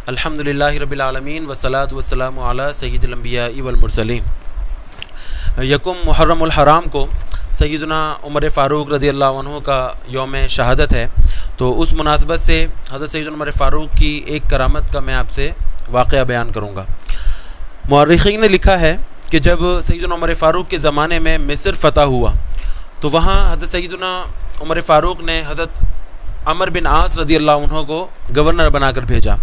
الحمدللہ رب العالمین والصلاة والسلام علی سید الانبیاء والمرسلین۔ یکم محرم الحرام کو سیدنا عمر فاروق رضی اللہ عنہ کا یوم شہادت ہے، تو اس مناسبت سے حضرت سیدنا عمر فاروق کی ایک کرامت کا میں آپ سے واقعہ بیان کروں گا۔ مورخین نے لکھا ہے کہ جب سیدنا عمر فاروق کے زمانے میں مصر فتح ہوا تو وہاں حضرت سیدنا عمر فاروق نے حضرت عمر بن عاص رضی اللہ عنہ کو گورنر بنا کر بھیجا۔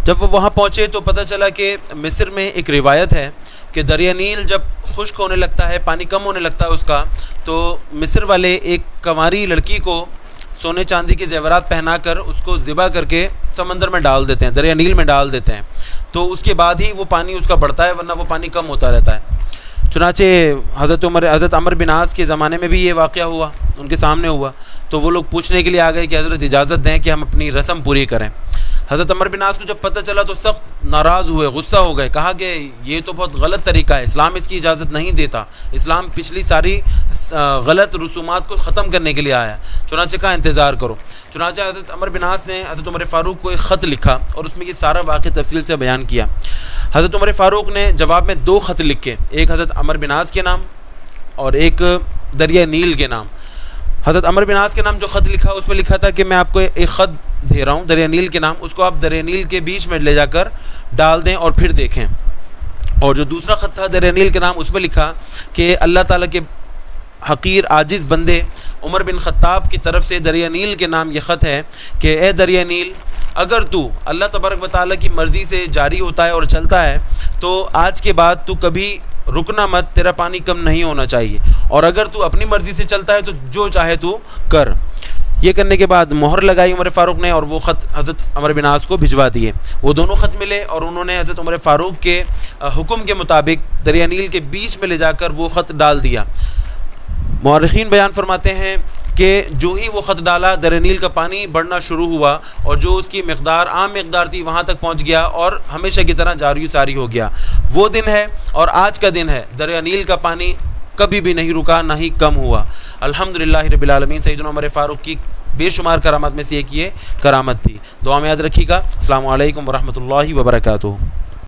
جب وہ وہاں پہنچے تو پتہ چلا کہ مصر میں ایک روایت ہے کہ دریا نیل جب خشک ہونے لگتا ہے، پانی کم ہونے لگتا ہے اس کا، تو مصر والے ایک کنواری لڑکی کو سونے چاندی کے زیورات پہنا کر اس کو ذبح کر کے سمندر میں ڈال دیتے ہیں، دریا نیل میں ڈال دیتے ہیں، تو اس کے بعد ہی وہ پانی اس کا بڑھتا ہے، ورنہ وہ پانی کم ہوتا رہتا ہے۔ چنانچہ حضرت عمر بن عاص کے زمانے میں بھی یہ واقعہ ہوا، ان کے سامنے ہوا، تو وہ لوگ پوچھنے کے لیے آ گئے کہ حضرت اجازت دیں کہ ہم اپنی رسم پوری کریں۔ حضرت عمر بن عاص کو جب پتہ چلا تو سخت ناراض ہوئے، غصہ ہو گئے، کہا کہ یہ تو بہت غلط طریقہ ہے، اسلام اس کی اجازت نہیں دیتا، اسلام پچھلی ساری غلط رسومات کو ختم کرنے کے لیے آیا، چنانچہ کہا انتظار کرو۔ چنانچہ حضرت عمر بن عاص نے حضرت عمر فاروق کو ایک خط لکھا اور اس میں یہ سارا واقعہ تفصیل سے بیان کیا۔ حضرت عمر فاروق نے جواب میں 2 خط لکھے، ایک حضرت عمر بن عاص کے نام اور ایک دریا نیل کے نام۔ حضرت عمر بن عاص کے نام جو خط لکھا اس میں لکھا تھا کہ میں آپ کو ایک خط دے رہا ہوں دریا نیل کے نام، اس کو آپ دریا نیل کے بیچ میں لے جا کر ڈال دیں اور پھر دیکھیں۔ اور جو دوسرا خط تھا دریا نیل کے نام، اس میں لکھا کہ اللہ تعالیٰ کے حقیر عاجز بندے عمر بن خطاب کی طرف سے دریا نیل کے نام یہ خط ہے کہ اے دریا نیل، اگر تو اللہ تبارک و تعالیٰ کی مرضی سے جاری ہوتا ہے اور چلتا ہے تو آج کے بعد تو کبھی رکنا مت، تیرا پانی کم نہیں ہونا چاہیے، اور اگر تو اپنی مرضی سے چلتا ہے تو جو چاہے تو کر۔ یہ کرنے کے بعد مہر لگائی عمر فاروق نے اور وہ خط حضرت عمر بن عاص کو بھجوا دیے۔ وہ دونوں خط ملے اور انہوں نے حضرت عمر فاروق کے حکم کے مطابق دریا نیل کے بیچ میں لے جا کر وہ خط ڈال دیا۔ مورخین بیان فرماتے ہیں کہ جو ہی وہ خط ڈالا دریا نیل کا پانی بڑھنا شروع ہوا اور جو اس کی مقدار عام مقدار تھی وہاں تک پہنچ گیا اور ہمیشہ کی طرح جاری و ساری ہو گیا۔ وہ دن ہے اور آج کا دن ہے، دریا نیل کا پانی کبھی بھی نہیں رکا، نہ ہی کم ہوا۔ الحمدللہ رب العالمین۔ سیدنا عمر فاروق کی بے شمار کرامات میں سے ایک یہ کرامت تھی۔ دعا میں یاد رکھیے گا۔ السلام علیکم ورحمۃ اللہ وبرکاتہ۔